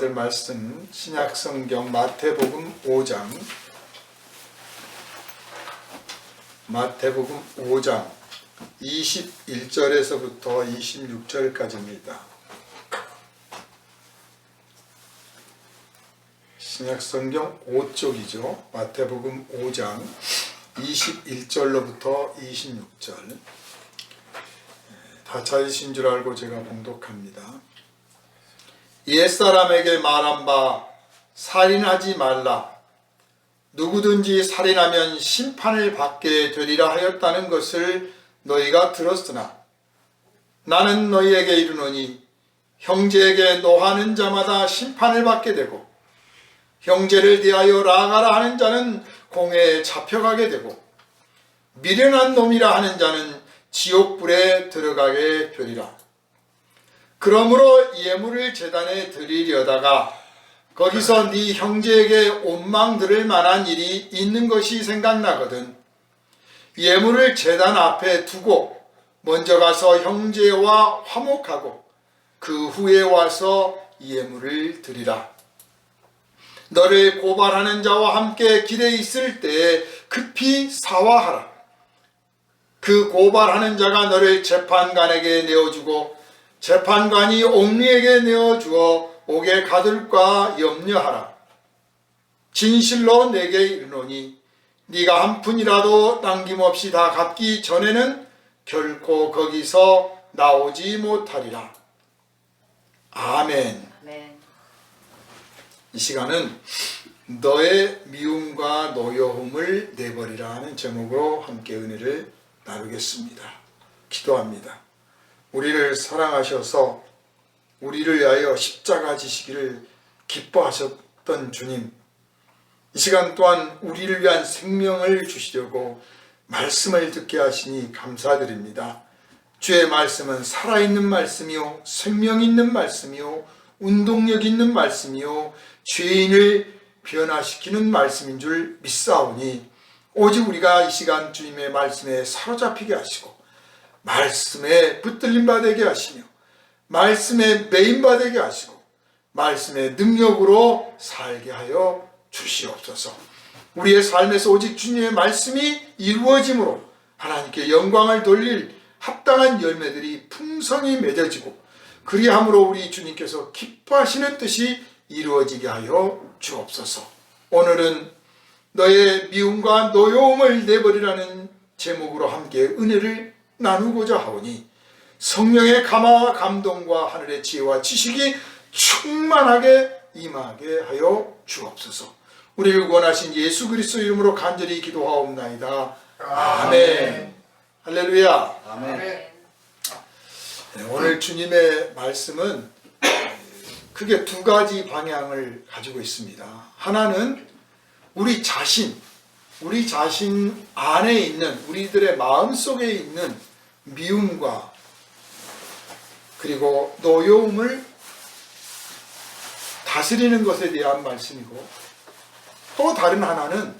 받을 말씀 신약성경 마태복음 5장 21절에서부터 26절까지입니다. 신약성경 5쪽이죠. 마태복음 5장 21절로부터 26절. 다 찾으신 줄 알고 제가 봉독합니다. 옛사람에게 말한 바 살인하지 말라. 누구든지 살인하면 심판을 받게 되리라 하였다는 것을 너희가 들었으나 나는 너희에게 이르노니 형제에게 노하는 자마다 심판을 받게 되고 형제를 대하여 랑하라 하는 자는 공회에 잡혀가게 되고 미련한 놈이라 하는 자는 지옥불에 들어가게 되리라. 그러므로 예물을 제단에 드리려다가 거기서 네 형제에게 원망 들을 만한 일이 있는 것이 생각나거든 예물을 제단 앞에 두고 먼저 가서 형제와 화목하고 그 후에 와서 예물을 드리라. 너를 고발하는 자와 함께 길에 있을 때에 급히 사화하라. 그 고발하는 자가 너를 재판관에게 내어주고 재판관이 옥리에게 내어주어 옥에 가둘까 염려하라. 진실로 내게 이르노니 네가 한 푼이라도 남김없이 다 갚기 전에는 결코 거기서 나오지 못하리라. 아멘. 이 시간은 너의 미움과 노여움을 내버리라 하는 제목으로 함께 은혜를 나누겠습니다. 기도합니다. 우리를 사랑하셔서 우리를 위하여 십자가 지시기를 기뻐하셨던 주님, 이 시간 또한 우리를 위한 생명을 주시려고 말씀을 듣게 하시니 감사드립니다. 주의 말씀은 살아있는 말씀이요 생명 있는 말씀이요 운동력 있는 말씀이요 죄인을 변화시키는 말씀인 줄 믿사오니 오직 우리가 이 시간 주님의 말씀에 사로잡히게 하시고 말씀에 붙들림 되게 하시며 말씀에 매인되게 하시고 말씀의 능력으로 살게 하여 주시옵소서. 우리의 삶에서 오직 주님의 말씀이 이루어짐으로 하나님께 영광을 돌릴 합당한 열매들이 풍성히 맺어지고 그리함으로 우리 주님께서 기뻐하시는 뜻이 이루어지게 하여 주옵소서. 오늘은 너의 미움과 노여움을 내버리라는 제목으로 함께 은혜를 나누고자 하오니 성령의 감화와 감동과 하늘의 지혜와 지식이 충만하게 임하게 하여 주옵소서. 우리를 구원하신 예수 그리스도 이름으로 간절히 기도하옵나이다. 아멘. 할렐루야. 아멘. 네, 오늘 주님의 말씀은 크게 두 가지 방향을 가지고 있습니다. 하나는 우리 자신 안에 있는 우리들의 마음속에 있는 미움과 그리고 노여움을 다스리는 것에 대한 말씀이고 또 다른 하나는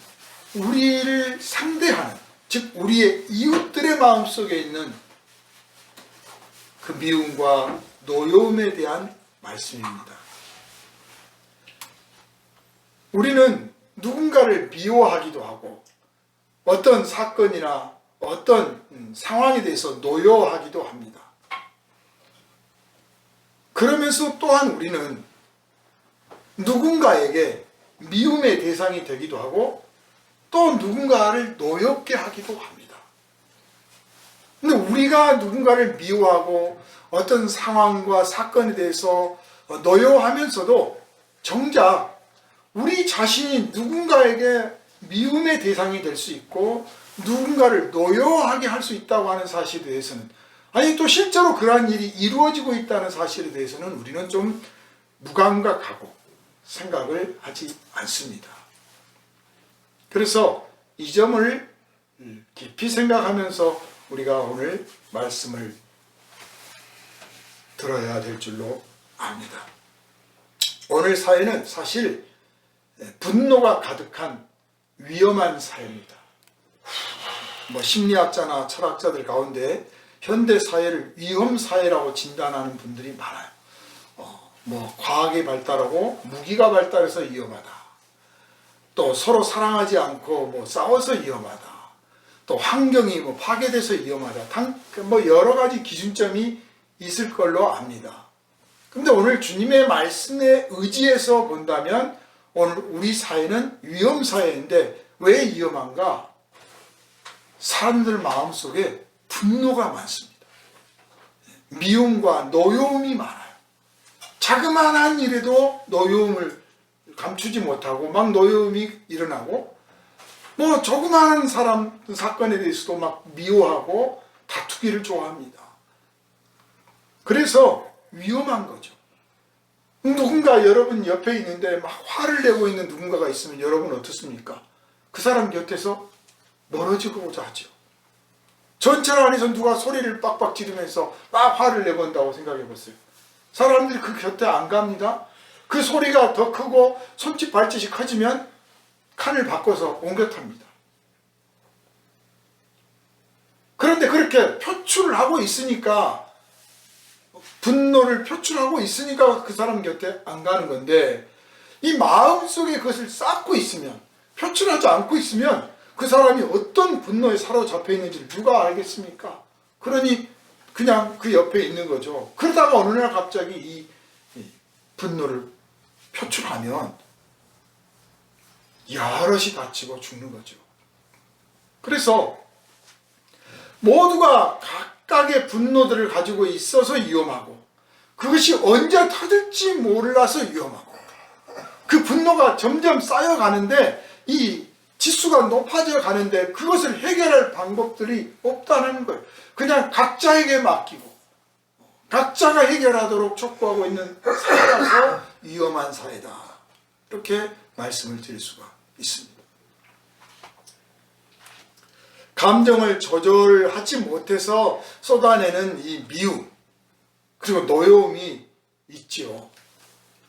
우리를 상대하는 즉 우리의 이웃들의 마음속에 있는 그 미움과 노여움에 대한 말씀입니다. 우리는 누군가를 미워하기도 하고 어떤 사건이나 어떤 상황에 대해서 노여워하기도 합니다. 그러면서 또한 우리는 누군가에게 미움의 대상이 되기도 하고 또 누군가를 노엽게 하기도 합니다. 근데 우리가 누군가를 미워하고 어떤 상황과 사건에 대해서 노여워하면서도 정작 우리 자신이 누군가에게 미움의 대상이 될 수 있고 누군가를 노여워하게 할 수 있다고 하는 사실에 대해서는 아니 또 실제로 그러한 일이 이루어지고 있다는 사실에 대해서는 우리는 좀 무감각하고 생각을 하지 않습니다. 그래서 이 점을 깊이 생각하면서 우리가 오늘 말씀을 들어야 될 줄로 압니다. 오늘 사회는 사실 분노가 가득한 위험한 사회입니다. 심리학자나 철학자들 가운데 현대 사회를 위험 사회라고 진단하는 분들이 많아요. 과학이 발달하고 무기가 발달해서 위험하다. 또 서로 사랑하지 않고 싸워서 위험하다. 또 환경이 파괴돼서 위험하다. 여러 가지 기준점이 있을 걸로 압니다. 근데 오늘 주님의 말씀에 의지해서 본다면 오늘 우리 사회는 위험 사회인데 왜 위험한가? 사람들 마음속에 분노가 많습니다. 미움과 노여움이 많아요. 자그마한 일에도 노여움을 감추지 못하고 막 노여움이 일어나고 조그마한 사건에 대해서도 막 미워하고 다투기를 좋아합니다. 그래서 위험한 거죠. 누군가 여러분 옆에 있는데 막 화를 내고 있는 누군가가 있으면 여러분 어떻습니까? 그 사람 곁에서 멀어지고자 하죠. 전철 안에서 누가 소리를 빡빡 지르면서 막 화를 내본다고 생각해 보세요. 사람들이 그 곁에 안 갑니다. 그 소리가 더 크고 손짓 발짓이 커지면 칸을 바꿔서 옮겨 탑니다. 그런데 그렇게 표출을 하고 있으니까 분노를 표출하고 있으니까 그 사람 곁에 안 가는 건데 이 마음속에 그것을 쌓고 있으면 표출하지 않고 있으면 그 사람이 어떤 분노에 사로잡혀 있는지를 누가 알겠습니까? 그러니 그냥 그 옆에 있는 거죠. 그러다가 어느 날 갑자기 이 분노를 표출하면 여럿이 다치고 죽는 거죠. 그래서 모두가 각각의 분노들을 가지고 있어서 위험하고 그것이 언제 터질지 몰라서 위험하고 그 분노가 점점 쌓여가는데 이 지수가 높아져 가는데 그것을 해결할 방법들이 없다는 거예요. 그냥 각자에게 맡기고 각자가 해결하도록 촉구하고 있는 사회라서 위험한 사회다. 이렇게 말씀을 드릴 수가 있습니다. 감정을 조절하지 못해서 쏟아내는 이 미움 그리고 노여움이 있지요.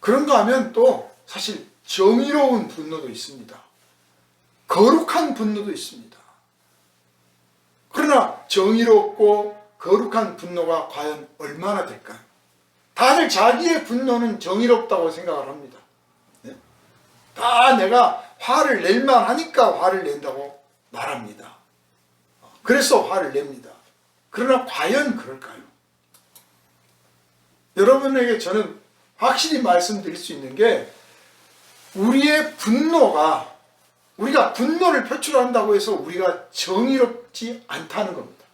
그런가 하면 또 사실 정의로운 분노도 있습니다. 거룩한 분노도 있습니다. 그러나 정의롭고 거룩한 분노가 과연 얼마나 될까요? 다들 자기의 분노는 정의롭다고 생각을 합니다. 다 내가 화를 낼만 하니까 화를 낸다고 말합니다. 그래서 화를 냅니다. 그러나 과연 그럴까요? 여러분에게 저는 확실히 말씀드릴 수 있는 게 우리의 분노가 우리가 분노를 표출한다고 해서 우리가 정의롭지 않다는 겁니다.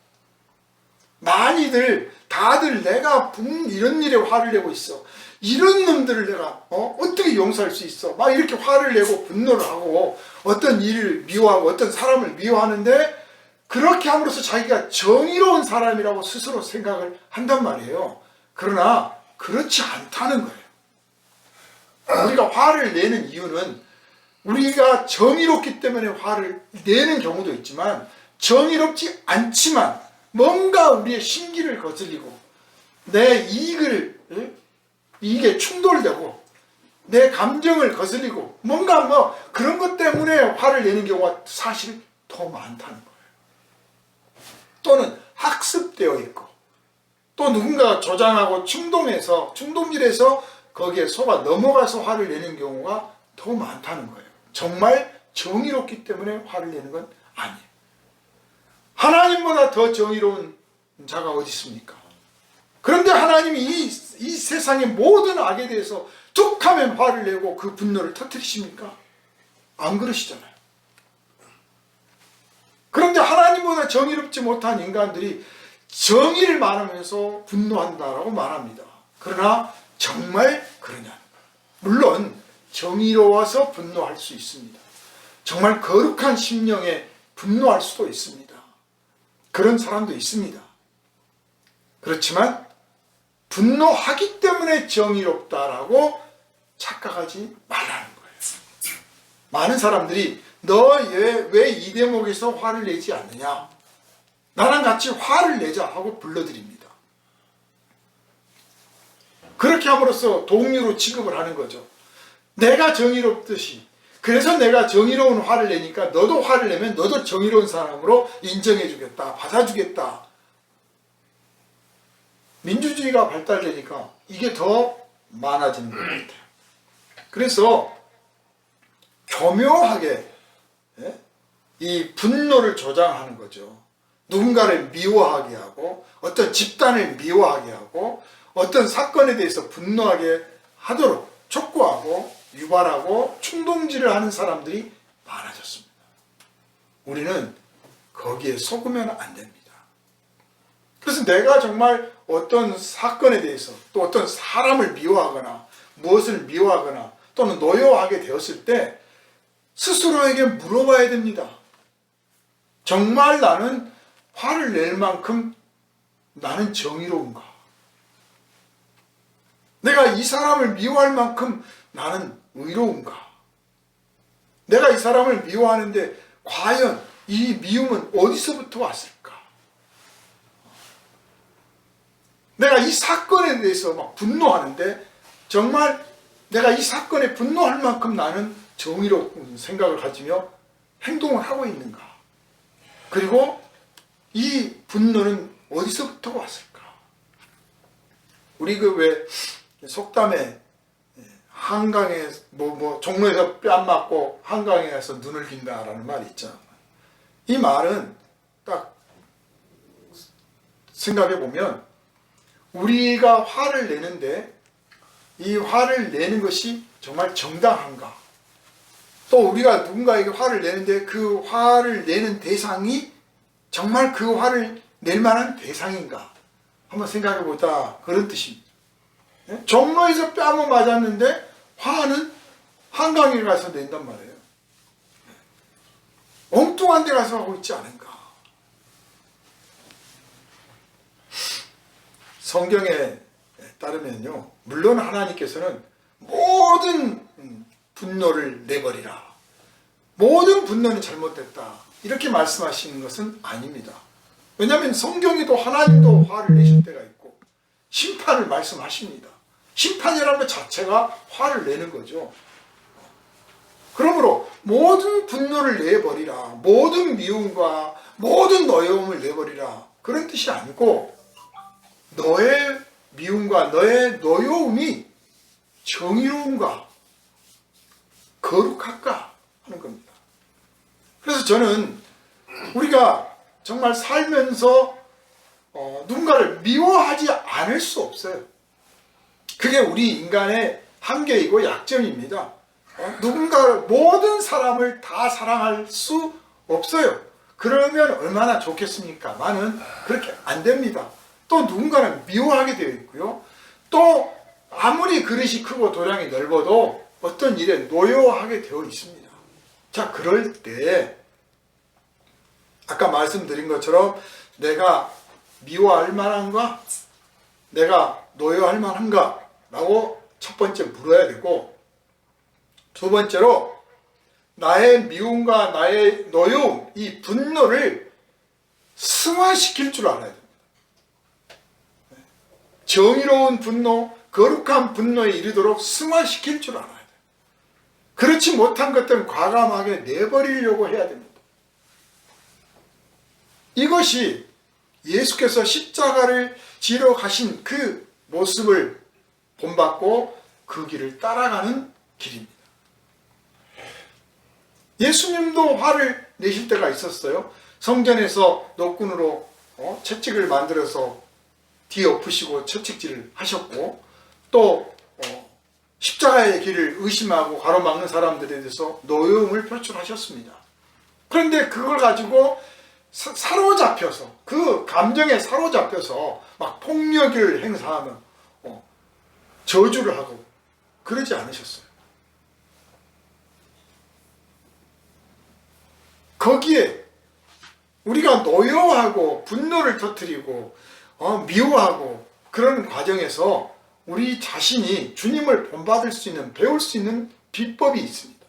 많이들 다들 내가 이런 일에 화를 내고 있어. 이런 놈들을 내가 어떻게 용서할 수 있어. 막 이렇게 화를 내고 분노를 하고 어떤 일을 미워하고 어떤 사람을 미워하는데 그렇게 함으로써 자기가 정의로운 사람이라고 스스로 생각을 한단 말이에요. 그러나 그렇지 않다는 거예요. 우리가 화를 내는 이유는 우리가 정의롭기 때문에 화를 내는 경우도 있지만 정의롭지 않지만 뭔가 우리의 심기를 거슬리고 내 이익에 충돌되고 내 감정을 거슬리고 뭔가 그런 것 때문에 화를 내는 경우가 사실 더 많다는 거예요. 또는 학습되어 있고 또 누군가가 조장하고 충동질해서 거기에 속아 넘어가서 화를 내는 경우가 더 많다는 거예요. 정말 정의롭기 때문에 화를 내는 건 아니에요. 하나님보다 더 정의로운 자가 어디 있습니까? 그런데 하나님이 이 세상의 모든 악에 대해서 툭 하면 화를 내고 그 분노를 터뜨리십니까? 안 그러시잖아요. 그런데 하나님보다 정의롭지 못한 인간들이 정의를 말하면서 분노한다라고 말합니다. 그러나 정말 그러냐는 거예요. 물론 정의로워서 분노할 수 있습니다. 정말 거룩한 심령에 분노할 수도 있습니다. 그런 사람도 있습니다. 그렇지만 분노하기 때문에 정의롭다라고 착각하지 말라는 거예요. 많은 사람들이 너 왜 이 대목에서 화를 내지 않느냐? 나랑 같이 화를 내자 하고 불러드립니다. 그렇게 함으로써 동료로 취급을 하는 거죠. 내가 정의롭듯이 그래서 내가 정의로운 화를 내니까 너도 화를 내면 너도 정의로운 사람으로 인정해주겠다, 받아주겠다. 민주주의가 발달되니까 이게 더 많아지는 것 같아요. 그래서 교묘하게 이 분노를 조장하는 거죠. 누군가를 미워하게 하고 어떤 집단을 미워하게 하고 어떤 사건에 대해서 분노하게 하도록 촉구하고 유발하고 충동질을 하는 사람들이 많아졌습니다. 우리는 거기에 속으면 안 됩니다. 그래서 내가 정말 어떤 사건에 대해서 또 어떤 사람을 미워하거나 무엇을 미워하거나 또는 노여워하게 되었을 때 스스로에게 물어봐야 됩니다. 정말 나는 화를 낼 만큼 나는 정의로운가? 내가 이 사람을 미워할 만큼 나는 의로운가? 내가 이 사람을 미워하는데 과연 이 미움은 어디서부터 왔을까? 내가 이 사건에 대해서 막 분노하는데 정말 내가 이 사건에 분노할 만큼 나는 정의로운 생각을 가지며 행동을 하고 있는가? 그리고 이 분노는 어디서부터 왔을까? 우리 그 왜 속담에 한강에 종로에서 뺨 맞고 한강에 가서 눈을 긴다라는 말이 있잖아요. 이 말은 딱 생각해 보면 우리가 화를 내는데 이 화를 내는 것이 정말 정당한가? 또 우리가 누군가에게 화를 내는데 그 화를 내는 대상이 정말 그 화를 낼 만한 대상인가? 한번 생각해 보자. 그런 뜻입니다. 종로에서 뺨을 맞았는데 화는 한강에 가서 낸단 말이에요. 엉뚱한 데 가서 하고 있지 않은가? 성경에 따르면요, 물론 하나님께서는 모든 분노를 내버리라, 모든 분노는 잘못됐다, 이렇게 말씀하시는 것은 아닙니다. 왜냐하면 성경에도 하나님도 화를 내실 때가 있고 심판을 말씀하십니다. 심판이라는 것 자체가 화를 내는 거죠. 그러므로 모든 분노를 내버리라, 모든 미움과 모든 노여움을 내버리라, 그런 뜻이 아니고 너의 미움과 너의 노여움이 정의로운가, 거룩할까 하는 겁니다. 그래서 저는 우리가 정말 살면서 누군가를 미워하지 않을 수 없어요. 그게 우리 인간의 한계이고 약점입니다. 누군가 모든 사람을 다 사랑할 수 없어요. 그러면 얼마나 좋겠습니까?만은 그렇게 안 됩니다. 또 누군가는 미워하게 되어 있고요. 또 아무리 그릇이 크고 도량이 넓어도 어떤 일에 노여워하게 되어 있습니다. 자, 그럴 때 아까 말씀드린 것처럼 내가 미워할 만한가? 내가 노여워할 만한가? 라고 첫 번째 물어야 되고, 두 번째로 나의 미움과 나의 노여움, 이 분노를 승화시킬 줄 알아야 됩니다. 정의로운 분노, 거룩한 분노에 이르도록 승화시킬 줄 알아야 돼요. 그렇지 못한 것들은 과감하게 내버리려고 해야 됩니다. 이것이 예수께서 십자가를 지러 가신 그 모습을 본받고 그 길을 따라가는 길입니다. 예수님도 화를 내실 때가 있었어요. 성전에서 노끈으로 채찍을 만들어서 뒤에 엎으시고 채찍질을 하셨고, 또 십자가의 길을 의심하고 가로막는 사람들에 대해서 노여움을 표출하셨습니다. 그런데 그걸 가지고 사로잡혀서, 그 감정에 사로잡혀서 막 폭력을 행사하며 저주를 하고 그러지 않으셨어요. 거기에 우리가 노여워하고 분노를 터뜨리고 미워하고 그런 과정에서 우리 자신이 주님을 본받을 수 있는, 배울 수 있는 비법이 있습니다.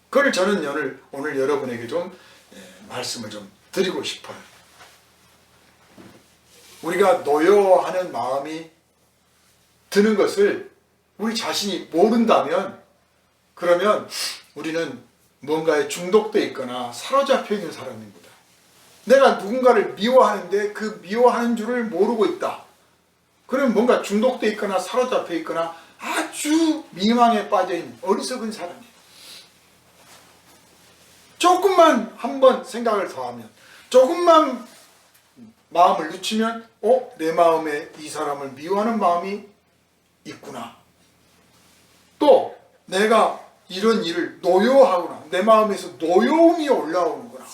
그걸 저는 오늘 여러분에게 좀 말씀을 좀 드리고 싶어요. 우리가 노여워하는 마음이 드는 것을 우리 자신이 모른다면, 그러면 우리는 뭔가에 중독되어 있거나 사로잡혀 있는 사람입니다. 내가 누군가를 미워하는데 그 미워하는 줄을 모르고 있다. 그럼 뭔가 중독돼 있거나 사로잡혀 있거나 아주 미망에 빠져있는 어리석은 사람이에요. 조금만 한번 생각을 더하면, 조금만 마음을 늦추면 내 마음에 이 사람을 미워하는 마음이 있구나. 또 내가 이런 일을 노여하구나. 내 마음에서 노여움이 올라오는구나.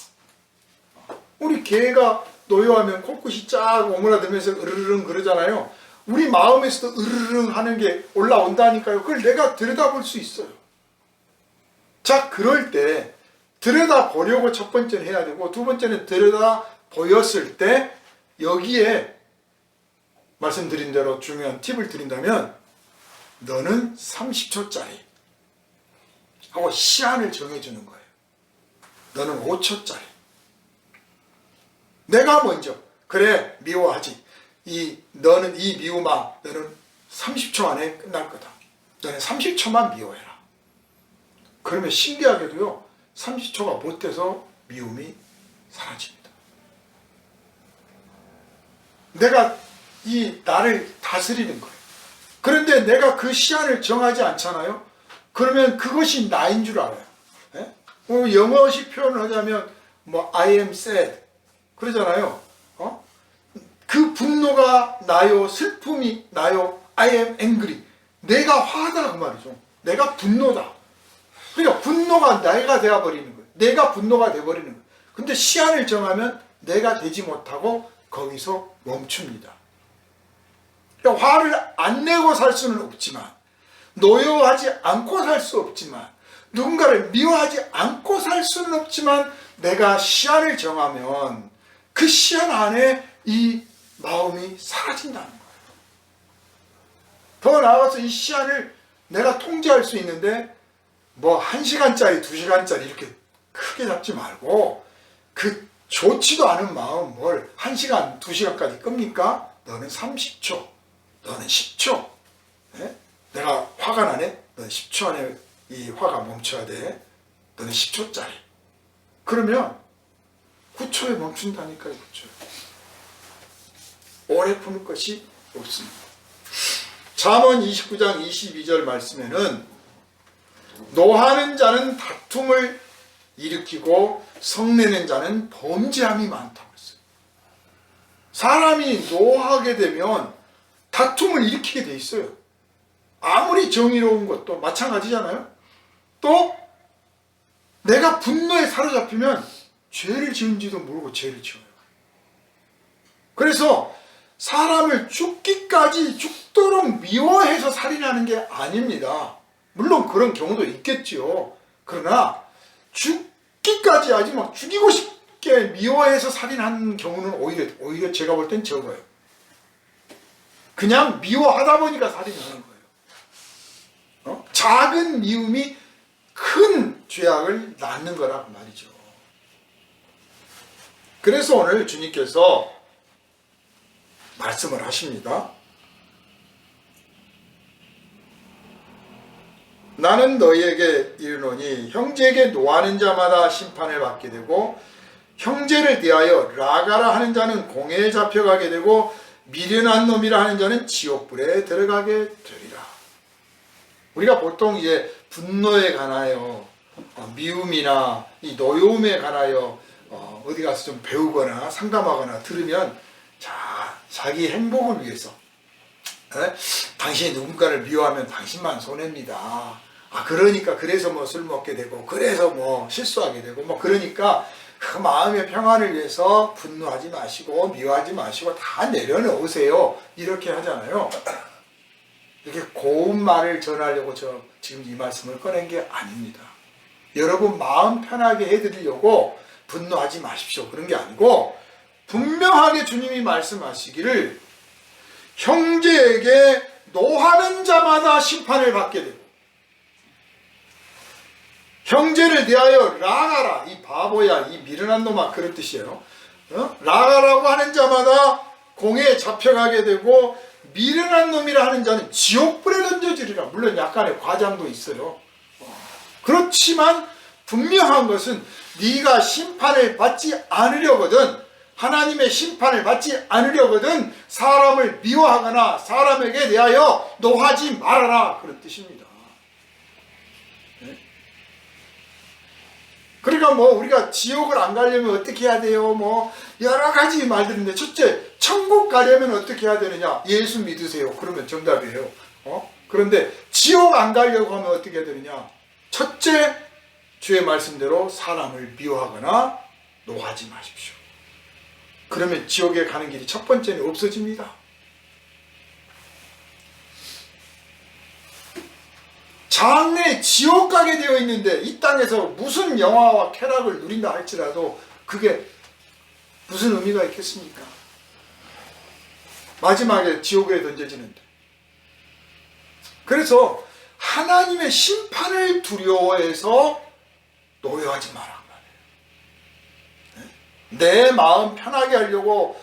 우리 개가 노여하면 코끝이 쫙 오므라들면서 으르릉 그러잖아요. 우리 마음에서도 으르릉 하는 게 올라온다니까요. 그걸 내가 들여다볼 수 있어요. 자, 그럴 때 들여다보려고 첫 번째는 해야 되고, 두 번째는 들여다보였을 때 여기에 말씀드린 대로 중요한 팁을 드린다면, 너는 30초짜리 하고 시한을 정해주는 거예요. 너는 5초짜리. 내가 먼저 그래 미워하지. 너는 이 미움아 너는 30초 안에 끝날 거다. 너는 30초만 미워해라. 그러면 신기하게도요 30초가 못 돼서 미움이 사라집니다. 내가 나를 다스리는 거예요. 그런데 내가 그 시한을 정하지 않잖아요. 그러면 그것이 나인 줄 알아요. 예? 영어식 표현을 하자면 I am sad 그러잖아요. 그 분노가 나요, 슬픔이 나요, I am angry. 내가 화다 그 말이죠. 내가 분노다. 그러니까 분노가 내가 되어버리는 거예요. 내가 분노가 되어버리는 거예요. 근데 시한을 정하면 내가 되지 못하고 거기서 멈춥니다. 그러니까 화를 안 내고 살 수는 없지만, 노여워하지 않고 살 수 없지만, 누군가를 미워하지 않고 살 수는 없지만, 내가 시한을 정하면 그 시한 안에 이 마음이 사라진다는 거예요. 더 나아가서 이 시한을 내가 통제할 수 있는데 1시간짜리 2시간짜리 이렇게 크게 잡지 말고, 그 좋지도 않은 마음 뭘 1시간 2시간까지 끕니까? 너는 30초, 너는 10초. 네? 내가 화가 나네? 너는 10초 안에 이 화가 멈춰야 돼. 너는 10초짜리. 그러면 9초에 멈춘다니까요. 9초에. 오래 푸는 것이 없습니다. 잠언 29장 22절 말씀에는 노하는 자는 다툼을 일으키고 성내는 자는 범죄함이 많다고 했어요. 사람이 노하게 되면 다툼을 일으키게 돼 있어요. 아무리 정의로운 것도 마찬가지잖아요. 또 내가 분노에 사로잡히면 죄를 지은지도 모르고 죄를 지어요. 그래서 사람을 죽도록 미워해서 살인하는 게 아닙니다. 물론 그런 경우도 있겠지요. 그러나 죽기까지 하지 막 죽이고 싶게 미워해서 살인하는 경우는 오히려 제가 볼 땐 적어요. 그냥 미워하다 보니까 살인하는 거예요. 작은 미움이 큰 죄악을 낳는 거란 말이죠. 그래서 오늘 주님께서 말씀을 하십니다. 나는 너희에게 이르노니 형제에게 노하는 자마다 심판을 받게 되고 형제를 대하여 라가라 하는 자는 공회에 잡혀가게 되고 미련한 놈이라 하는 자는 지옥불에 들어가게 되리라. 우리가 보통 이제 분노에 관하여 미움이나 이 노여움에 관하여 어디 가서 좀 배우거나 상담하거나 들으면 자기 행복을 위해서 당신이 누군가를 미워하면 당신만 손해입니다. 그러니까 그래서 술 먹게 되고 그래서 실수하게 되고 그러니까 그 마음의 평안을 위해서 분노하지 마시고 미워하지 마시고 다 내려놓으세요. 이렇게 하잖아요. 이렇게 고운 말을 전하려고 지금 이 말씀을 꺼낸 게 아닙니다. 여러분 마음 편하게 해드리려고 분노하지 마십시오. 그런 게 아니고 분명하게 주님이 말씀하시기를 형제에게 노하는 자마다 심판을 받게 되고 형제를 대하여 라가라 이 바보야 이 미련한 놈아 그런 뜻이에요. 라가라고 하는 자마다 공에 잡혀가게 되고 미련한 놈이라 하는 자는 지옥불에 던져지리라. 물론 약간의 과장도 있어요. 그렇지만 분명한 것은 네가 심판을 받지 않으려거든 하나님의 심판을 받지 않으려거든 사람을 미워하거나 사람에게 대하여 노하지 말아라, 그런 뜻입니다. 네? 그러니까 뭐 우리가 지옥을 안 가려면 어떻게 해야 돼요? 뭐 여러 가지 말들인데, 첫째, 천국 가려면 어떻게 해야 되느냐? 예수 믿으세요. 그러면 정답이에요. 그런데 지옥 안 가려고 하면 어떻게 해야 되느냐? 첫째, 주의 말씀대로 사람을 미워하거나 노하지 마십시오. 그러면 지옥에 가는 길이 첫 번째는 없어집니다. 장래 지옥 가게 되어 있는데 이 땅에서 무슨 영화와 쾌락을 누린다 할지라도 그게 무슨 의미가 있겠습니까? 마지막에 지옥에 던져지는데. 그래서 하나님의 심판을 두려워해서 노여하지 마라. 내 마음 편하게 하려고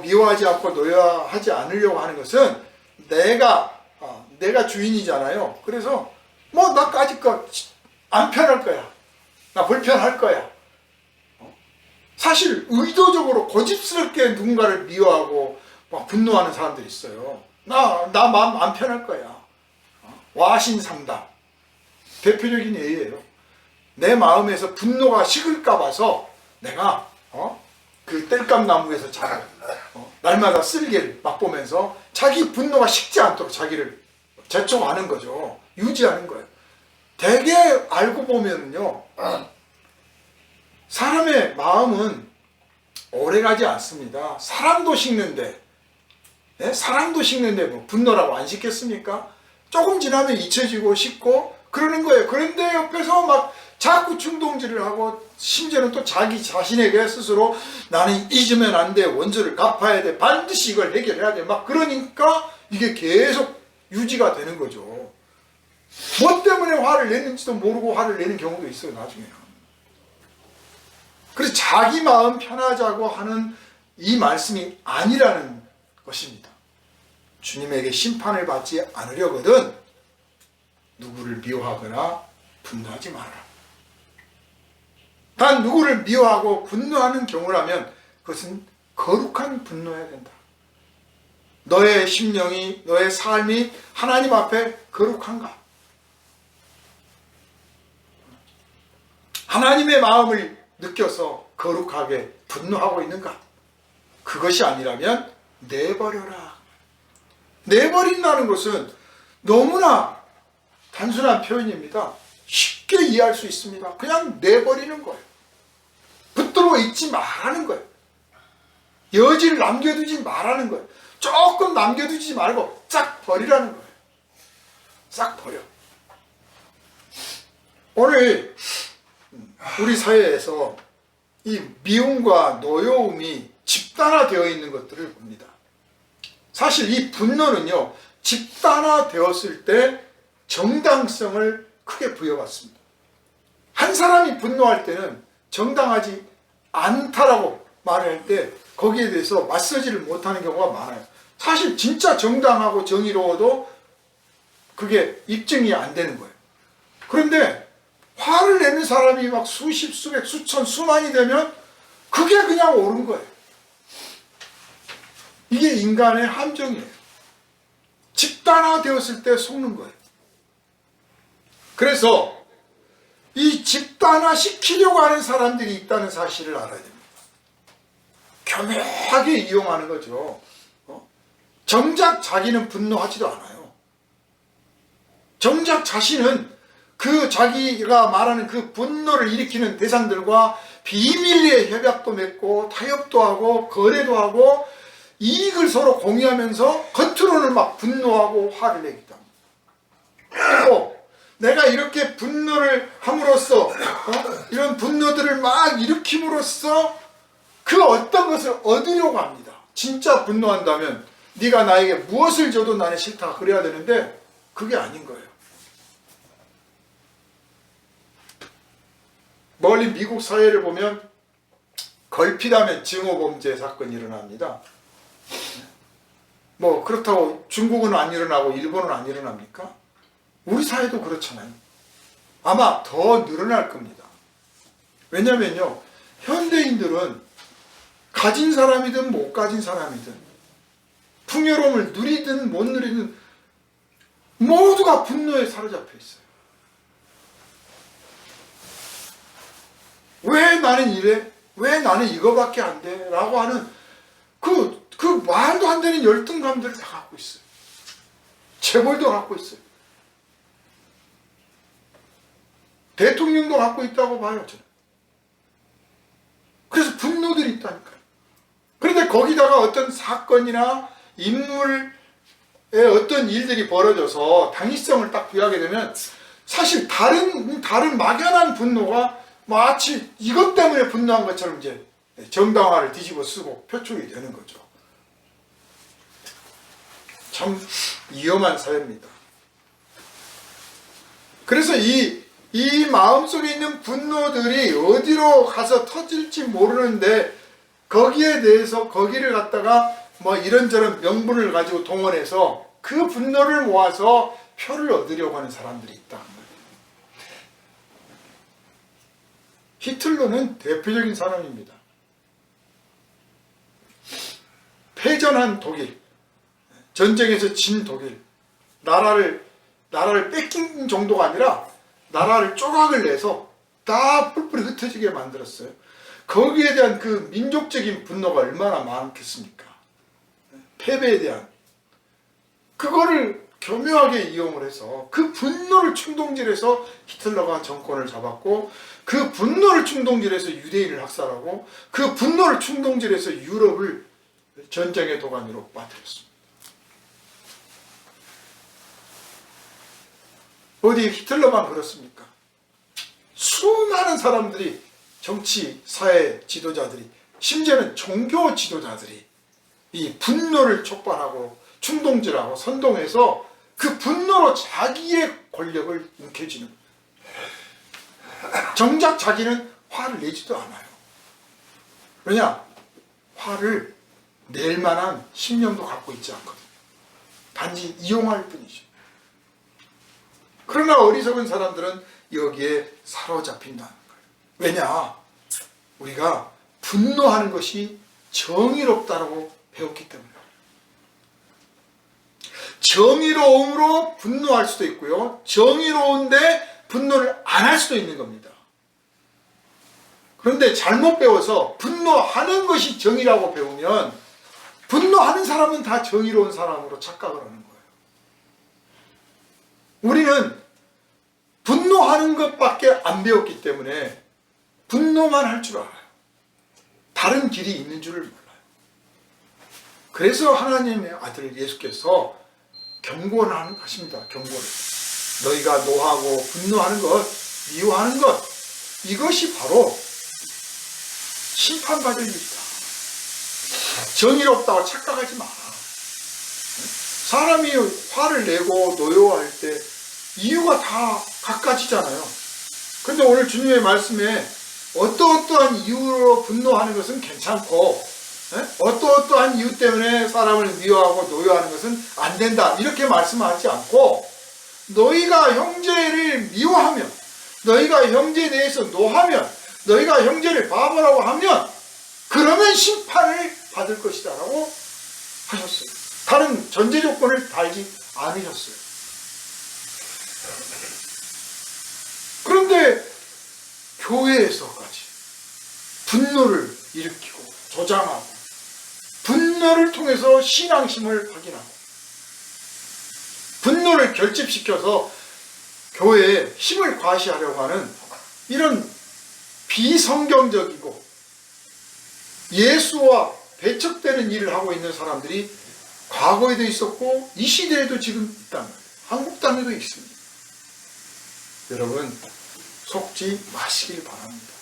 미워하지 않고 노여하지 않으려고 하는 것은 내가 주인이잖아요. 그래서 뭐 나 까짓거 안 편할 거야, 나 불편할 거야. 사실 의도적으로 고집스럽게 누군가를 미워하고 막 분노하는 사람들이 있어요. 나 마음 안 편할 거야. 와신상담 대표적인 예예요. 내 마음에서 분노가 식을까 봐서 내가 그 땔감나무에서 자라 날마다 쓸개를 맛보면서 자기 분노가 식지 않도록 자기를 재촉하는 거죠. 유지하는 거예요. 되게 알고 보면요, 사람의 마음은 오래가지 않습니다. 사랑도 식는데, 네? 사랑도 식는데 뭐 분노라고 안 식겠습니까? 조금 지나면 잊혀지고 식고 그러는 거예요. 그런데 옆에서 막 자꾸 충동질을 하고, 심지어는 또 자기 자신에게 스스로 나는 잊으면 안 돼, 원수를 갚아야 돼, 반드시 이걸 해결해야 돼, 막 그러니까 이게 계속 유지가 되는 거죠. 뭐 때문에 화를 냈는지도 모르고 화를 내는 경우도 있어요, 나중에는. 그래서 자기 마음 편하자고 하는 이 말씀이 아니라는 것입니다. 주님에게 심판을 받지 않으려거든 누구를 미워하거나 분노하지 마라. 단 누구를 미워하고 분노하는 경우라면 그것은 거룩한 분노해야 된다. 너의 심령이, 너의 삶이 하나님 앞에 거룩한가? 하나님의 마음을 느껴서 거룩하게 분노하고 있는가? 그것이 아니라면 내버려라. 내버린다는 것은 너무나 단순한 표현입니다. 쉽게 이해할 수 있습니다. 그냥 내버리는 거예요. 붙들고 있지 말라는 거예요. 여지를 남겨두지 말라는 거예요. 조금 남겨두지 말고 싹 버리라는 거예요. 싹 버려. 오늘 우리 사회에서 이 미움과 노여움이 집단화되어 있는 것들을 봅니다. 사실 이 분노는요, 집단화되었을 때 정당성을 크게 부여받습니다. 한 사람이 분노할 때는 정당하지 않다라고 말할 때 거기에 대해서 맞서지를 못하는 경우가 많아요. 사실 진짜 정당하고 정의로워도 그게 입증이 안 되는 거예요. 그런데 화를 내는 사람이 막 수십, 수백, 수천, 수만이 되면 그게 그냥 옳은 거예요. 이게 인간의 함정이에요. 집단화되었을 때 속는 거예요. 그래서 이 집단화시키려고 하는 사람들이 있다는 사실을 알아야 됩니다. 교묘하게 이용하는 거죠. 정작 자기는 분노하지도 않아요. 정작 자신은 그 자기가 말하는 그 분노를 일으키는 대상들과 비밀리에 협약도 맺고 타협도 하고 거래도 하고 이익을 서로 공유하면서 겉으로는 막 분노하고 화를 내기도 합니다. 또 내가 이렇게 분노를 함으로써 이런 분노들을 막 일으킴으로써 그 어떤 것을 얻으려고 합니다. 진짜 분노한다면 네가 나에게 무엇을 줘도 나는 싫다 그래야 되는데 그게 아닌 거예요. 멀리 미국 사회를 보면 걸핏하면 증오범죄 사건이 일어납니다. 뭐 그렇다고 중국은 안 일어나고 일본은 안 일어납니까? 우리 사회도 그렇잖아요. 아마 더 늘어날 겁니다. 왜냐면요, 현대인들은 가진 사람이든 못 가진 사람이든, 풍요로움을 누리든 못 누리든 모두가 분노에 사로잡혀 있어요. 왜 나는 이래? 왜 나는 이거밖에 안 돼? 라고 하는 그 말도 안 되는 열등감들을 다 갖고 있어요. 재벌도 갖고 있어요. 대통령도 갖고 있다고 봐요, 저는. 그래서 분노들이 있다니까요. 그런데 거기다가 어떤 사건이나 인물의 어떤 일들이 벌어져서 당위성을 딱 부여하게 되면 사실 다른 막연한 분노가 마치 이것 때문에 분노한 것처럼 이제 정당화를 뒤집어 쓰고 표출이 되는 거죠. 참 위험한 사회입니다. 그래서 이 마음속에 있는 분노들이 어디로 가서 터질지 모르는데 거기에 대해서 거기를 갖다가 뭐 이런저런 명분을 가지고 동원해서 그 분노를 모아서 표를 얻으려고 하는 사람들이 있다. 히틀러는 대표적인 사람입니다. 패전한 독일, 전쟁에서 진 독일, 나라를 뺏긴 정도가 아니라 나라를 조각을 내서 다 뿔뿔이 흩어지게 만들었어요. 거기에 대한 그 민족적인 분노가 얼마나 많겠습니까? 패배에 대한 그거를 교묘하게 이용을 해서 그 분노를 충동질해서 히틀러가 정권을 잡았고, 그 분노를 충동질해서 유대인을 학살하고, 그 분노를 충동질해서 유럽을 전쟁의 도가니로 빠뜨렸습니다. 어디 히틀러만 그렇습니까? 수많은 사람들이, 정치, 사회 지도자들이, 심지어는 종교 지도자들이 이 분노를 촉발하고 충동질하고 선동해서 그 분노로 자기의 권력을 움켜쥐는 거예요. 정작 자기는 화를 내지도 않아요. 왜냐? 화를 낼 만한 신념도 갖고 있지 않거든요. 단지 이용할 뿐이죠. 그러나 어리석은 사람들은 여기에 사로잡힌다는 거예요. 왜냐? 우리가 분노하는 것이 정의롭다고 배웠기 때문에. 정의로움으로 분노할 수도 있고요, 정의로운데 분노를 안 할 수도 있는 겁니다. 그런데 잘못 배워서 분노하는 것이 정의라고 배우면 분노하는 사람은 다 정의로운 사람으로 착각을 하는 거예요. 우리는 분노하는 것밖에 안 배웠기 때문에 분노만 할 줄 알아요. 다른 길이 있는 줄을 몰라요. 그래서 하나님의 아들 예수께서 경고를 하십니다. 경고를. 너희가 노하고 분노하는 것, 미워하는 것, 이것이 바로 심판받을 일이다. 정의롭다고 착각하지 마라. 사람이 화를 내고 노여워할 때 이유가 다 갖가지잖아요. 그런데 오늘 주님의 말씀에 어떠한 이유로 분노하는 것은 괜찮고 어떠한 이유 때문에 사람을 미워하고 노여워하는 것은 안 된다, 이렇게 말씀하지 않고, 너희가 형제를 미워하면, 너희가 형제에 대해서 노하면, 너희가 형제를 바보라고 하면 그러면 심판을 받을 것이다 라고 하셨어요. 다른 전제 조건을 달지 않으셨어요. 그런데 교회에서까지 분노를 일으키고 조장하고 분노를 통해서 신앙심을 확인하고 분노를 결집시켜서 교회에 힘을 과시하려고 하는 이런 비성경적이고 예수와 배척되는 일을 하고 있는 사람들이 과거에도 있었고 이 시대에도 지금 있다는 거예요. 한국 땅에도 있습니다. 여러분, 속지 마시길 바랍니다.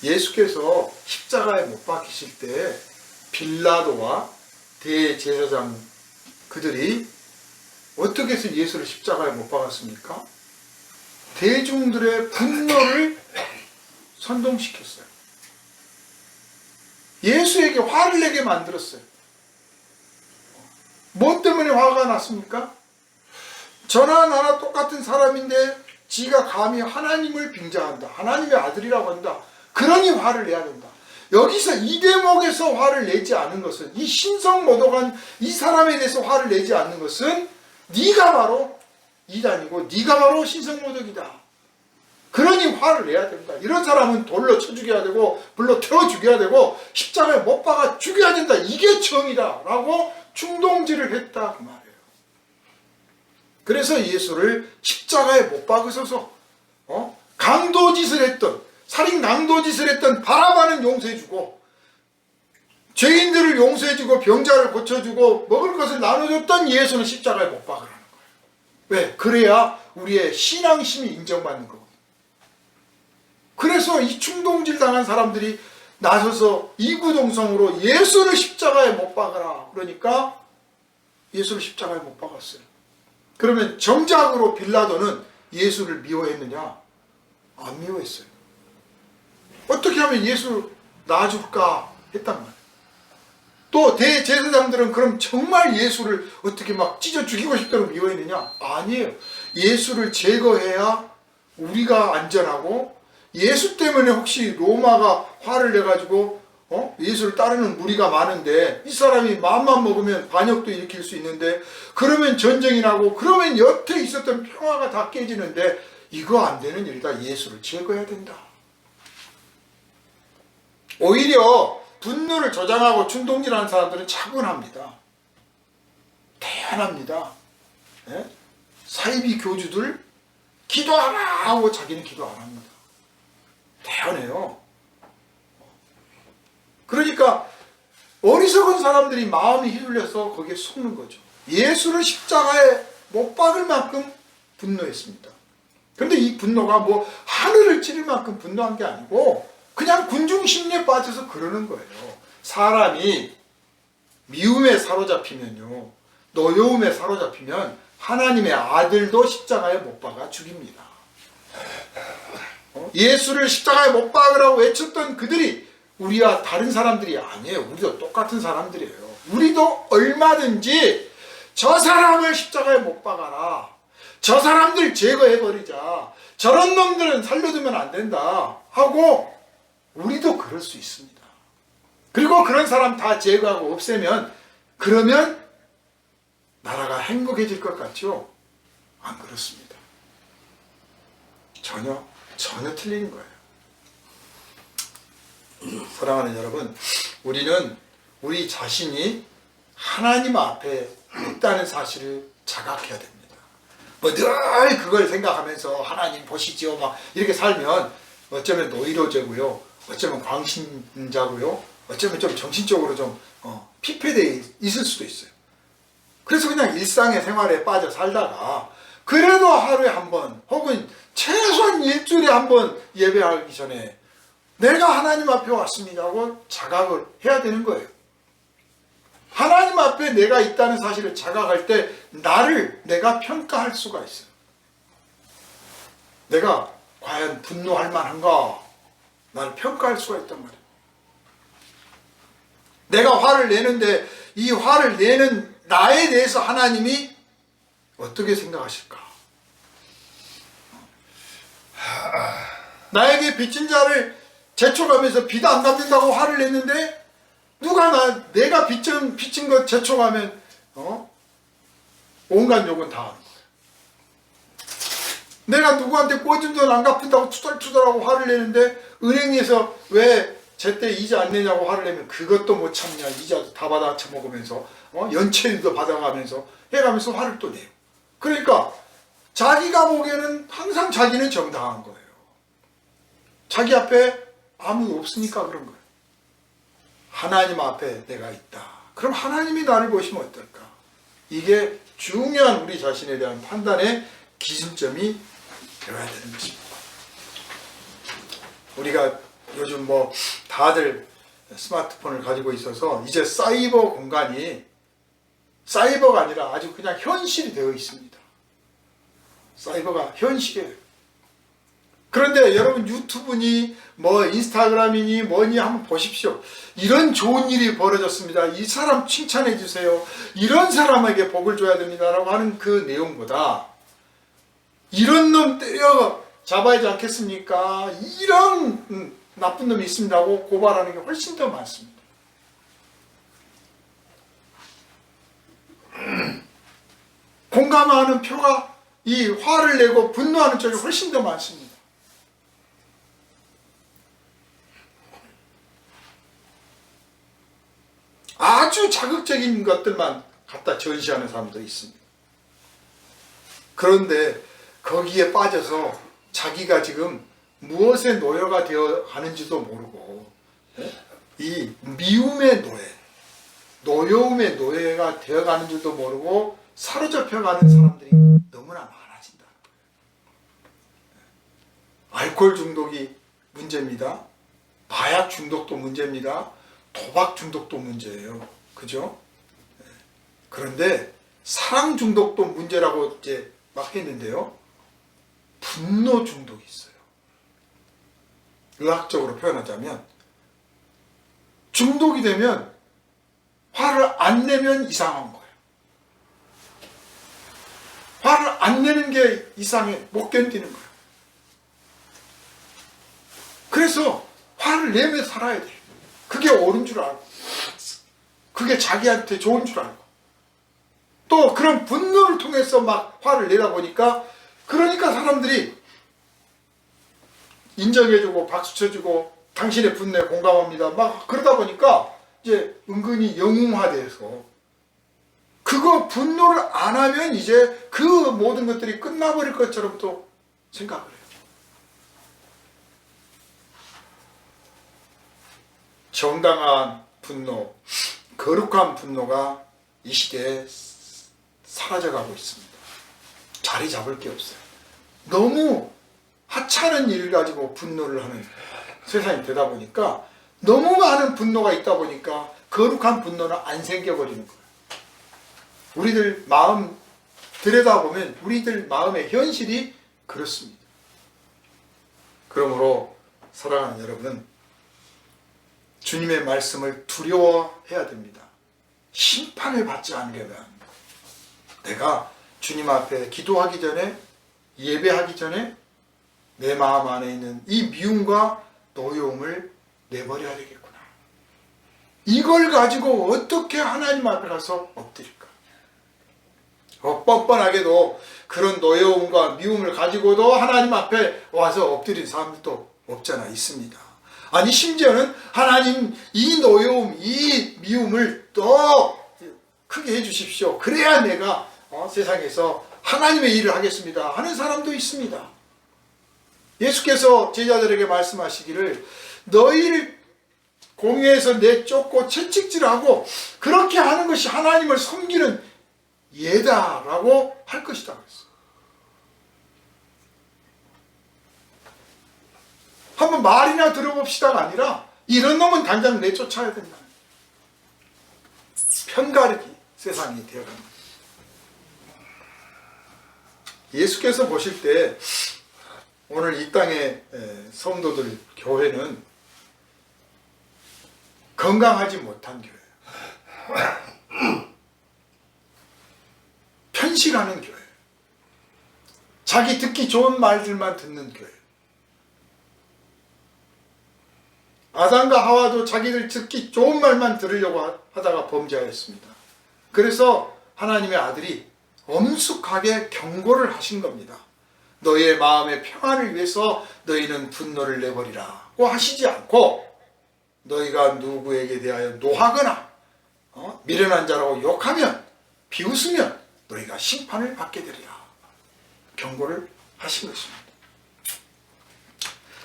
예수께서 십자가에 못 박히실 때 빌라도와 대제사장 그들이 어떻게 해서 예수를 십자가에 못 박았습니까? 대중들의 분노를 선동시켰어요. 예수에게 화를 내게 만들었어요. 뭐 때문에 화가 났습니까? 저나 나나 똑같은 사람인데 지가 감히 하나님을 빙자한다, 하나님의 아들이라고 한다, 그러니 화를 내야 된다. 여기서 이 대목에서 화를 내지 않은 것은, 이 신성모독한 이 사람에 대해서 화를 내지 않는 것은 네가 바로 이단이고 네가 바로 신성모독이다. 그러니 화를 내야 된다. 이런 사람은 돌로 쳐 죽여야 되고 불로 태워 죽여야 되고 십자가에 못 박아 죽여야 된다. 이게 정이다 라고 충동질을 했다 그 말이에요. 그래서 예수를 십자가에 못 박으셔서 강도짓을 했던, 살인 강도짓을 했던 바라바는 용서해주고 죄인들을 용서해주고 병자를 고쳐주고 먹을 것을 나눠줬던 예수는 십자가에 못 박으라는 거예요. 왜? 그래야 우리의 신앙심이 인정받는 거고. 그래서 이 충동질 당한 사람들이 나서서 이구동성으로 예수를 십자가에 못 박아라. 그러니까 예수를 십자가에 못 박았어요. 그러면 정작으로 빌라도는 예수를 미워했느냐? 안 미워했어요. 어떻게 하면 예수 놔줄까 했단 말이에요. 또 대제사장들은 그럼 정말 예수를 어떻게 막 찢어 죽이고 싶다고 미워했느냐? 아니에요. 예수를 제거해야 우리가 안전하고, 예수 때문에 혹시 로마가 화를 내가지고 예수를 따르는 무리가 많은데 이 사람이 마음만 먹으면 반역도 일으킬 수 있는데, 그러면 전쟁이 나고 그러면 여태 있었던 평화가 다 깨지는데, 이거 안 되는 일이다. 예수를 제거해야 된다. 오히려 분노를 조장하고 충동질하는 사람들은 차분합니다. 태연합니다. 예? 사이비 교주들 기도하라 하고 자기는 기도 안 합니다. 태연해요. 그러니까 어리석은 사람들이 마음이 휘둘려서 거기에 속는 거죠. 예수를 십자가에 못 박을 만큼 분노했습니다. 그런데 이 분노가 뭐 하늘을 찌를 만큼 분노한 게 아니고 그냥 군중심리에 빠져서 그러는 거예요. 사람이 미움에 사로잡히면요, 노여움에 사로잡히면 하나님의 아들도 십자가에 못 박아 죽입니다. 예수를 십자가에 못 박으라고 외쳤던 그들이 우리와 다른 사람들이 아니에요. 우리도 똑같은 사람들이에요. 우리도 얼마든지 저 사람을 십자가에 못 박아라, 저 사람들 제거해버리자, 저런 놈들은 살려두면 안 된다 하고 우리도 그럴 수 있습니다. 그리고 그런 사람 다 제거하고 없애면, 그러면 나라가 행복해질 것 같죠? 안 그렇습니다. 전혀 틀린 거예요. 사랑하는 여러분, 우리는 우리 자신이 하나님 앞에 있다는 사실을 자각해야 됩니다. 뭐 늘 그걸 생각하면서 하나님 보시죠 막 이렇게 살면 어쩌면 노이로제고요, 어쩌면 광신자고요, 어쩌면 좀 정신적으로 좀 피폐되어 있을 수도 있어요. 그래서 그냥 일상의 생활에 빠져 살다가 그래도 하루에 한 번 혹은 최소한 일주일에 한 번 예배하기 전에 내가 하나님 앞에 왔습니다 하고 자각을 해야 되는 거예요. 하나님 앞에 내가 있다는 사실을 자각할 때 나를 내가 평가할 수가 있어요. 내가 과연 분노할 만한가? 나를 평가할 수가 있단 말이에요. 내가 화를 내는데 이 화를 내는 나에 대해서 하나님이 어떻게 생각하실까? 나에게 빚진 자를 제촉하면서 빚 안 갚는다고 화를 냈는데 누가 내가 빚진 것 제촉하면 온갖 욕은 다 하는 거예요. 내가 누구한테 꿔준 돈 안 갚는다고 투덜투덜하고 화를 내는데 은행에서 왜 제때 이자 안 내냐고 화를 내면 그것도 못 참냐, 이자도 다 받아 처먹으면서 연체율도 받아가면서 해가면서 화를 또 내요. 그러니까 자기가 보기에는 항상 자기는 정당한 거예요. 자기 앞에 아무도 없으니까 그런 거예요. 하나님 앞에 내가 있다. 그럼 하나님이 나를 보시면 어떨까? 이게 중요한 우리 자신에 대한 판단의 기준점이 되어야 되는 것입니다. 우리가 요즘 뭐 다들 스마트폰을 가지고 있어서 이제 사이버 공간이 사이버가 아니라 아주 그냥 현실이 되어 있습니다. 사이버가 현실이에요. 그런데 여러분 유튜브니 뭐 인스타그램이니 뭐니 한번 보십시오. 이런 좋은 일이 벌어졌습니다. 이 사람 칭찬해 주세요. 이런 사람에게 복을 줘야 됩니다. 라고 하는 그 내용보다 이런 놈 때려 잡아야지 않겠습니까? 이런 나쁜 놈이 있습니다고 고발하는 게 훨씬 더 많습니다. 공감하는 표가 이 화를 내고 분노하는 쪽이 훨씬 더 많습니다. 아주 자극적인 것들만 갖다 전시하는 사람도 있습니다. 그런데 거기에 빠져서 자기가 지금 무엇의 노예가 되어 가는지도 모르고 이 미움의 노예, 노여움의 노예가 되어 가는 줄도 모르고 사로잡혀 가는 사람들이 너무나 많아진다. 알코올 중독이 문제입니다. 마약 중독도 문제입니다. 도박 중독도 문제예요. 그죠? 그런데 사랑 중독도 문제라고 이제 막 했는데요. 분노 중독이 있어요. 의학적으로 표현하자면 중독이 되면 화를 안 내면 이상한 거예요. 화를 안 내는 게 이상해. 못 견디는 거예요. 그래서 화를 내며 살아야 돼요. 그게 옳은 줄 알고, 그게 자기한테 좋은 줄 알고, 또 그런 분노를 통해서 막 화를 내다 보니까, 그러니까 사람들이 인정해주고 박수 쳐주고 당신의 분노에 공감합니다 막 그러다 보니까 이제 은근히 영웅화돼서 그거 분노를 안 하면 이제 그 모든 것들이 끝나버릴 것처럼 또 생각을 해요. 정당한 분노, 거룩한 분노가 이 시대에 사라져가고 있습니다. 자리 잡을 게 없어요. 너무 하찮은 일을 가지고 분노를 하는 세상이 되다 보니까 너무 많은 분노가 있다 보니까 거룩한 분노는 안 생겨버리는 거예요. 우리들 마음 들여다보면 우리들 마음의 현실이 그렇습니다. 그러므로 사랑하는 여러분, 주님의 말씀을 두려워해야 됩니다. 심판을 받지 않으려면 내가 주님 앞에 기도하기 전에, 예배하기 전에 내 마음 안에 있는 이 미움과 노여움을 내버려야 되겠구나. 이걸 가지고 어떻게 하나님 앞에 가서 엎드릴까? 뻔뻔하게도 그런 노여움과 미움을 가지고도 하나님 앞에 와서 엎드린 사람들도 없잖아. 있습니다. 아니 심지어는 하나님 이 노여움, 이 미움을 더 크게 해주십시오. 그래야 내가 세상에서 하나님의 일을 하겠습니다 하는 사람도 있습니다. 예수께서 제자들에게 말씀하시기를 너희를 공회에서 내쫓고 채찍질하고 그렇게 하는 것이 하나님을 섬기는 예다라고 할 것이다 그랬어요. 한번 말이나 들어봅시다가 아니라 이런 놈은 당장 내쫓아야 된다. 편가르기 세상이 되어갑니다. 예수께서 보실 때 오늘 이 땅의 성도들 교회는 건강하지 못한 교회예요. 편식하는 교회, 자기 듣기 좋은 말들만 듣는 교회. 아담과 하와도 자기들 듣기 좋은 말만 들으려고 하다가 범죄하였습니다. 그래서 하나님의 아들이 엄숙하게 경고를 하신 겁니다. 너희의 마음의 평안을 위해서 너희는 분노를 내버리라고 하시지 않고 너희가 누구에게 대하여 노하거나 미련한 자라고 욕하면 비웃으면 너희가 심판을 받게 되리라 경고를 하신 것입니다.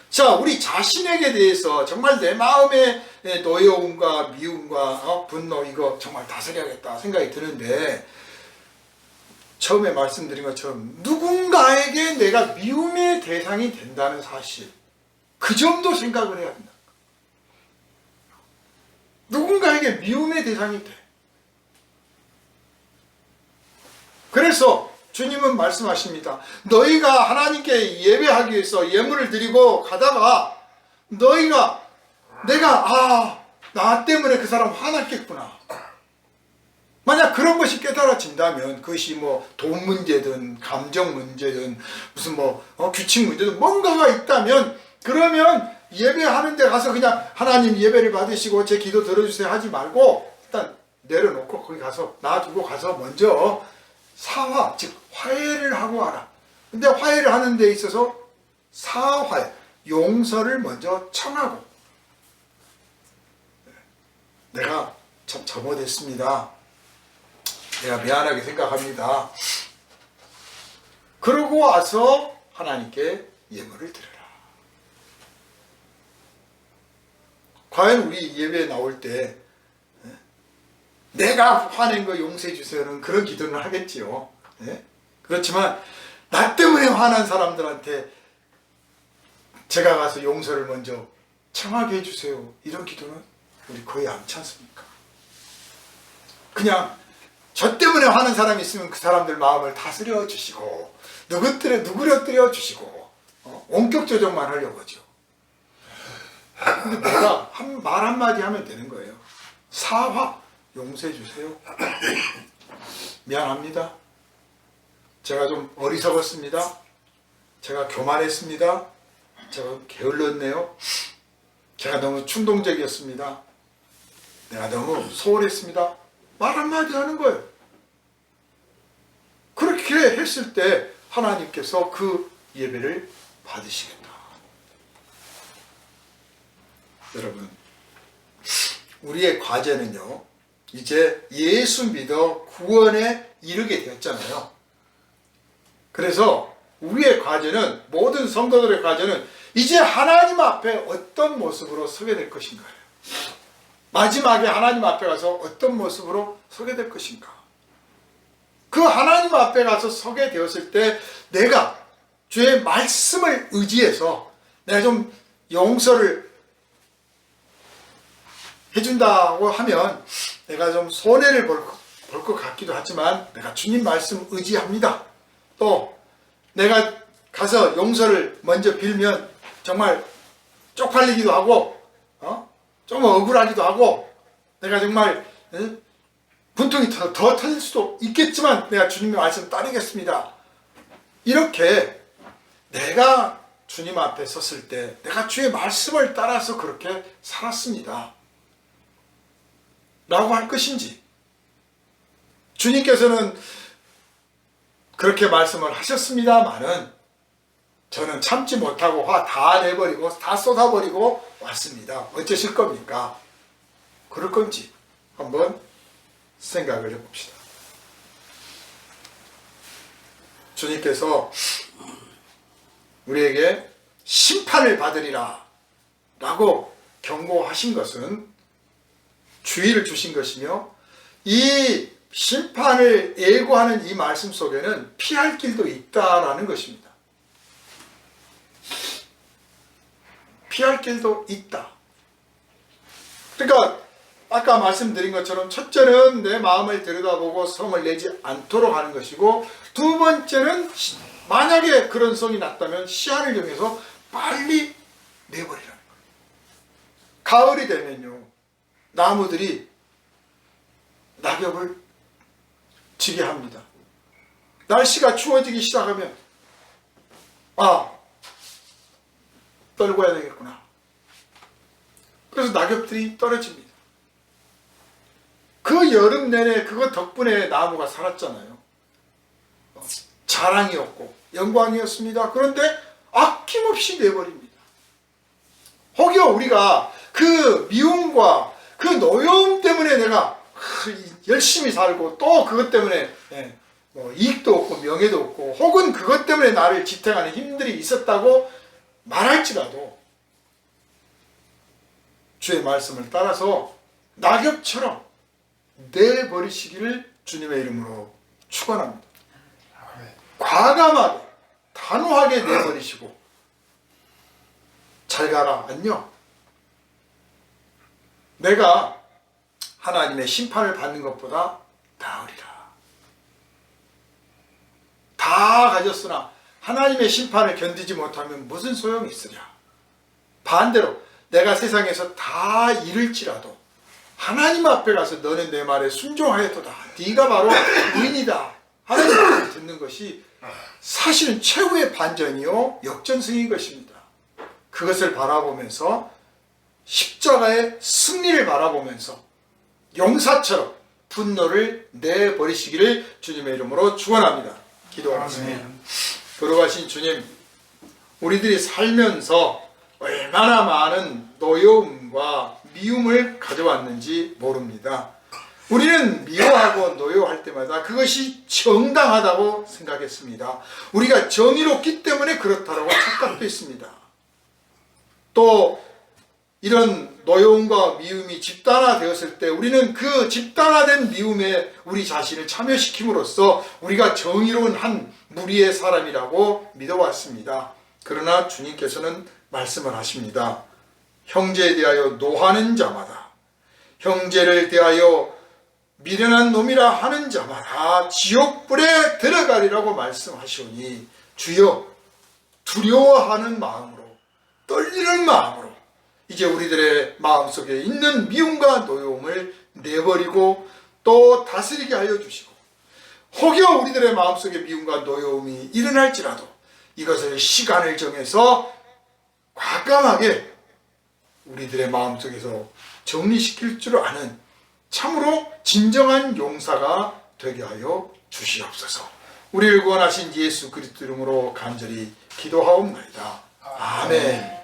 자, 우리 자신에게 대해서 정말 내 마음의 노여움과 미움과 분노 이거 정말 다스려야겠다 생각이 드는데 처음에 말씀드린 것처럼 누군가에게 내가 미움의 대상이 된다는 사실 그 점도 생각을 해야 된다. 누군가에게 미움의 대상이 돼. 그래서 주님은 말씀하십니다. 너희가 하나님께 예배하기 위해서 예물을 드리고 가다가 너희가 나 때문에 그 사람 화났겠구나. 만약 그런 것이 깨달아진다면 그것이 뭐 돈 문제든 감정 문제든 무슨 규칙 문제든 뭔가가 있다면 그러면 예배하는 데 가서 그냥 하나님 예배를 받으시고 제 기도 들어주세요 하지 말고 일단 내려놓고 거기 가서 놔두고 가서 먼저 사화, 즉 화해를 하고 와라. 근데 화해를 하는 데 있어서 사화해, 용서를 먼저 청하고, 내가 참 잘못했습니다. 내가 미안하게 생각합니다. 그러고 와서 하나님께 예물을 드려라. 과연 우리 예배에 나올 때 내가 화낸 거 용서해 주세요는 그런 기도는 하겠지요. 그렇지만 나 때문에 화난 사람들한테 제가 가서 용서를 먼저 청하게 해주세요, 이런 기도는 우리 거의 않지 않습니까? 그냥 저 때문에 화난 사람이 있으면 그 사람들 마음을 다스려 주시고 누그러뜨려 주시고 원격 조정만 하려고 하죠. 근데 내가 말 한마디 하면 되는 거예요. 사화, 용서해 주세요. 미안합니다. 제가 좀 어리석었습니다. 제가 교만했습니다. 제가 게을렀네요. 제가 너무 충동적이었습니다. 내가 너무 소홀했습니다. 말 한마디 하는 거예요. 그렇게 했을 때 하나님께서 그 예배를 받으시겠다. 여러분, 우리의 과제는요, 이제 예수 믿어 구원에 이르게 되었잖아요. 그래서 우리의 과제는, 모든 성도들의 과제는 이제 하나님 앞에 어떤 모습으로 서게 될 것인가요? 마지막에 하나님 앞에 가서 어떤 모습으로 서게 될 것인가? 그 하나님 앞에 가서 서게 되었을 때 내가 주의 말씀을 의지해서 내가 좀 용서를 해준다고 하면 내가 좀 손해를 볼 것 같기도 하지만 내가 주님 말씀 의지합니다. 또 내가 가서 용서를 먼저 빌면 정말 쪽팔리기도 하고 좀 억울하기도 하고 내가 정말 분통이 더 터질 수도 있겠지만 내가 주님의 말씀 따르겠습니다. 이렇게 내가 주님 앞에 섰을 때 내가 주의 말씀을 따라서 그렇게 살았습니다 라고 할 것인지, 주님께서는 그렇게 말씀을 하셨습니다마는 저는 참지 못하고 화 다 내버리고 다 쏟아버리고 왔습니다. 어쩌실 겁니까? 그럴 건지 한번 생각을 해봅시다. 주님께서 우리에게 심판을 받으리라 라고 경고하신 것은 주의를 주신 것이며, 이 심판을 예고하는 이 말씀 속에는 피할 길도 있다라는 것입니다. 피할 길도 있다. 그러니까 아까 말씀드린 것처럼 첫째는 내 마음을 들여다보고 성을 내지 않도록 하는 것이고, 두 번째는 만약에 그런 성이 났다면 시한을 정해서 빨리 내버리라는 거예요. 가을이 되면요, 나무들이 낙엽을 지게 합니다. 날씨가 추워지기 시작하면 떨고 해야 되겠구나. 그래서 낙엽들이 떨어집니다. 그 여름 내내 그것 덕분에 나무가 살았잖아요. 자랑이었고 영광이었습니다. 그런데 아낌없이 내버립니다. 혹여 우리가 그 미움과 그 노여움 때문에 내가 열심히 살고 또 그것 때문에 이익도 없고 명예도 없고 혹은 그것 때문에 나를 지탱하는 힘들이 있었다고 말할지라도 주의 말씀을 따라서 낙엽처럼 내버리시기를 주님의 이름으로 축원합니다. 과감하게 단호하게 내버리시고 잘 가라, 안녕. 내가 하나님의 심판을 받는 것보다 나으리라. 다 가졌으나 하나님의 심판을 견디지 못하면 무슨 소용이 있으랴. 반대로 내가 세상에서 다 잃을지라도 하나님 앞에 가서 너는 내 말에 순종하였도다, 네가 바로 의인이다 하나님 말을 듣는 것이 사실은 최후의 반전이요 역전승인 것입니다. 그것을 바라보면서 십자가의 승리를 바라보면서 용사처럼 분노를 내버리시기를 주님의 이름으로 축원합니다. 기도하겠습니다. 걸어가신 주님, 우리들이 살면서 얼마나 많은 노여움과 미움을 가져왔는지 모릅니다. 우리는 미워하고 노여워할 때마다 그것이 정당하다고 생각했습니다. 우리가 정의롭기 때문에 그렇다고 착각했습니다. 또 이런 노여움과 미움이 집단화되었을 때 우리는 그 집단화된 미움에 우리 자신을 참여시킴으로써 우리가 정의로운 한 무리의 사람이라고 믿어왔습니다. 그러나 주님께서는 말씀을 하십니다. 형제에 대하여 노하는 자마다, 형제를 대하여 미련한 놈이라 하는 자마다 지옥불에 들어가리라고 말씀하시오니, 주여, 두려워하는 마음으로, 떨리는 마음으로 이제 우리들의 마음속에 있는 미움과 노여움을 내버리고 또 다스리게 하여 주시고, 혹여 우리들의 마음속에 미움과 노여움이 일어날지라도 이것을 시간을 정해서 과감하게 우리들의 마음속에서 정리시킬 줄 아는 참으로 진정한 용사가 되게 하여 주시옵소서. 우리를 구원하신 예수 그리스도 이름으로 간절히 기도하옵나이다. 아멘.